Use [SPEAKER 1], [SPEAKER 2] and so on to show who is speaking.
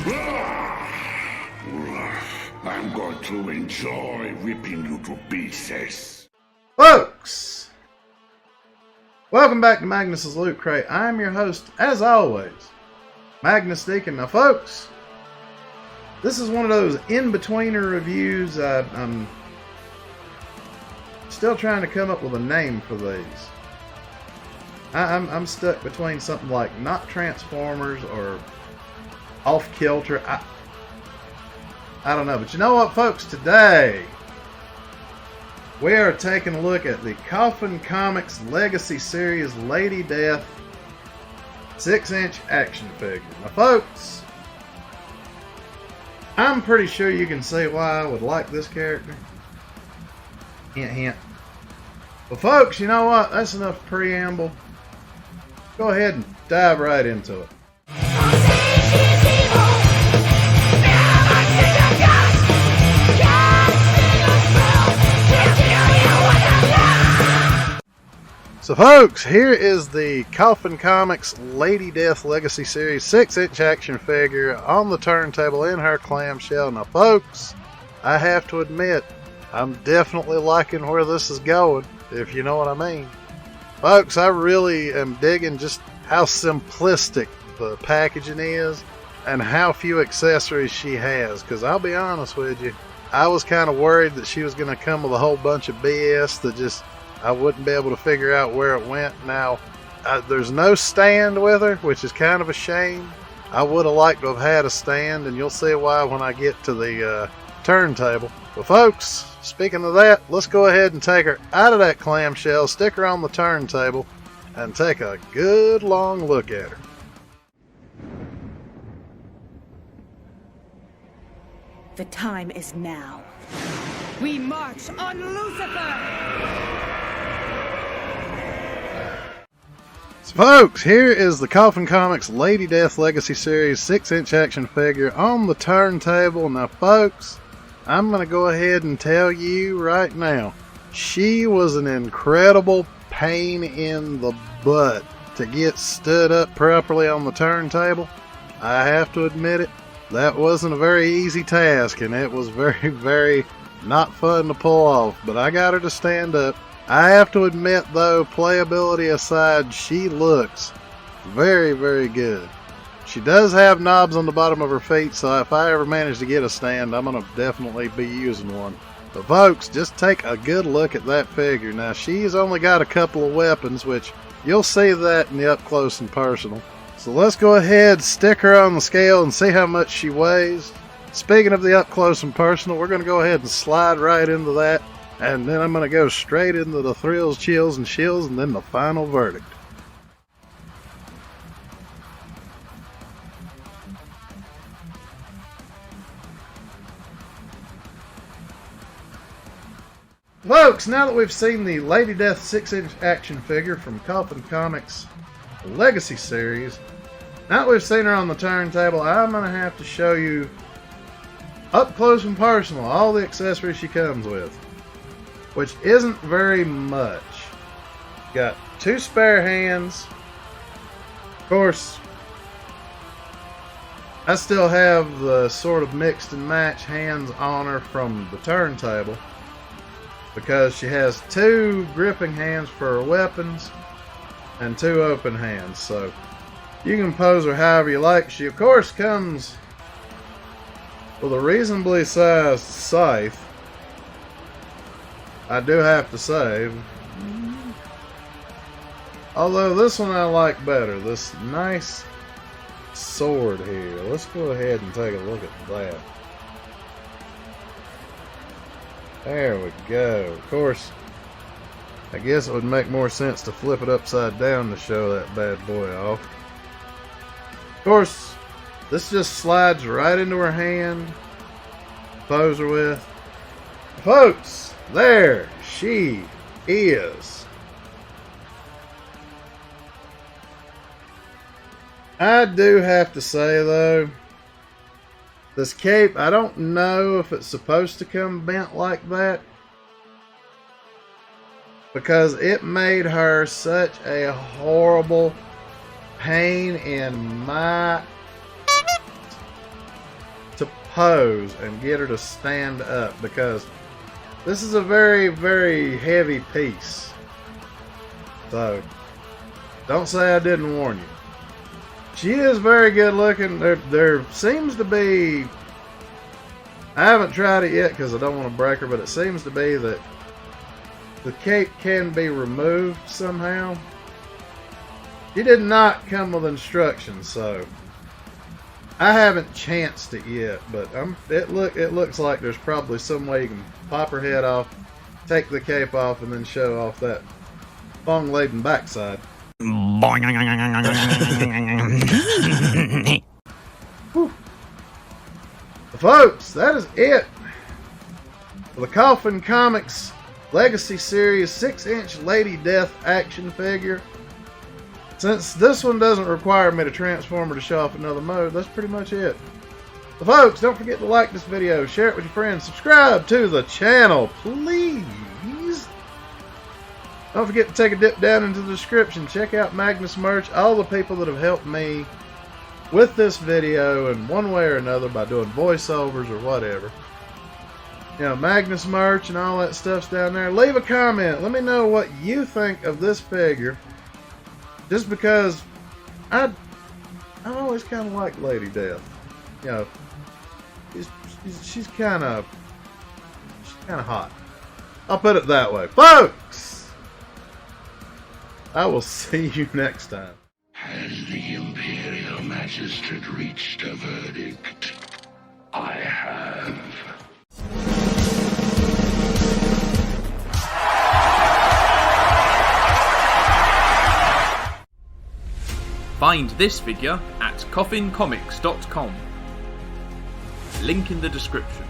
[SPEAKER 1] I'm going to enjoy ripping you to pieces.
[SPEAKER 2] Folks, welcome back to Magnus's Loot Crate. I'm your host, as always, Magnus Deacon. Now, folks, this is one of those in-betweener reviews. I'm still trying to come up with a name for these. I'm stuck between something like not Transformers or Off Kilter. I don't know, but you know what, folks? Today we are taking a look at the Coffin Comics Legacy Series Lady Death 6-inch action figure. Now, folks, I'm pretty sure you can see why I would like this character. Hint, hint. But, folks, you know what? That's enough preamble. Go ahead and dive right into it. So, folks, here is the Coffin Comics Lady Death Legacy Series 6-inch action figure on the turntable in her clamshell. Now, folks, I have to admit, I'm definitely liking where this is going, if you know what I mean. Folks, I really am digging just how simplistic the packaging is and how few accessories she has. Because I'll be honest with you, I was kind of worried that she was going to come with a whole bunch of BS that just I wouldn't be able to figure out where it went. Now, there's no stand with her, which is kind of a shame. I would have liked to have had a stand, and you'll see why when I get to the turntable. But folks, speaking of that, let's go ahead and take her out of that clamshell, stick her on the turntable, and take a good long look at her.
[SPEAKER 3] The time is now. We march on Lucifer!
[SPEAKER 2] So, folks, here is the Coffin Comics Lady Death Legacy Series 6-inch action figure on the turntable. Now, folks, I'm going to go ahead and tell you right now, she was an incredible pain in the butt to get stood up properly on the turntable. I have to admit it, that wasn't a very easy task, and it was very, very not fun to pull off, but I got her to stand up. I have to admit, though, playability aside, she looks very, very good. She does have knobs on the bottom of her feet, so if I ever manage to get a stand, I'm going to definitely be using one. But folks, just take a good look at that figure. Now, she's only got a couple of weapons, which you'll see that in the up close and personal. So let's go ahead, stick her on the scale, and see how much she weighs. Speaking of the up close and personal, we're going to go ahead and slide right into that. And then I'm going to go straight into the thrills, chills, and shills, and then the final verdict. Folks, now that we've seen the Lady Death 6-inch action figure from Coffin Comics Legacy Series, now that we've seen her on the turntable, I'm going to have to show you up close and personal all the accessories she comes with, which isn't very much. Got 2 spare hands. Of course, I still have the sort of mixed and match hands on her from the turntable, because she has 2 gripping hands for her weapons and 2 open hands, so you can pose her however you like. She of course comes with a reasonably sized scythe, I do have to say. Although this one I like better, this nice sword here. Let's go ahead and take a look at that. There we go. Of course, I guess it would make more sense to flip it upside down to show that bad boy off. Of course, this just slides right into her hand. Pose her with. Folks, there she is. I do have to say, though, this cape, I don't know if it's supposed to come bent like that, because it made her such a horrible pain in my... pose and get her to stand up, because this is a very, very heavy piece. So, don't say I didn't warn you. She is very good looking. There seems to be, I haven't tried it yet because I don't want to break her, but it seems to be that the cape can be removed somehow. She did not come with instructions, so I haven't chanced it yet, but it looks like there's probably some way you can pop her head off, take the cape off, and then show off that thong-laden backside. Folks, that is it for the Coffin Comics Legacy Series 6-inch Lady Death action figure. Since this one doesn't require me to transform her to show off another mode, that's pretty much it. So folks, don't forget to like this video, share it with your friends, subscribe to the channel, please. Don't forget to take a dip down into the description, check out Magnus merch, all the people that have helped me with this video in one way or another by doing voiceovers or whatever. You know, Magnus merch and all that stuff's down there. Leave a comment, let me know what you think of this figure. Just because I always kind of like Lady Death. You know, she's kind of hot. I'll put it that way. Folks, I will see you next time.
[SPEAKER 1] Has the Imperial Magistrate reached a verdict? I have.
[SPEAKER 4] Find this figure at coffincomics.com. Link in the description.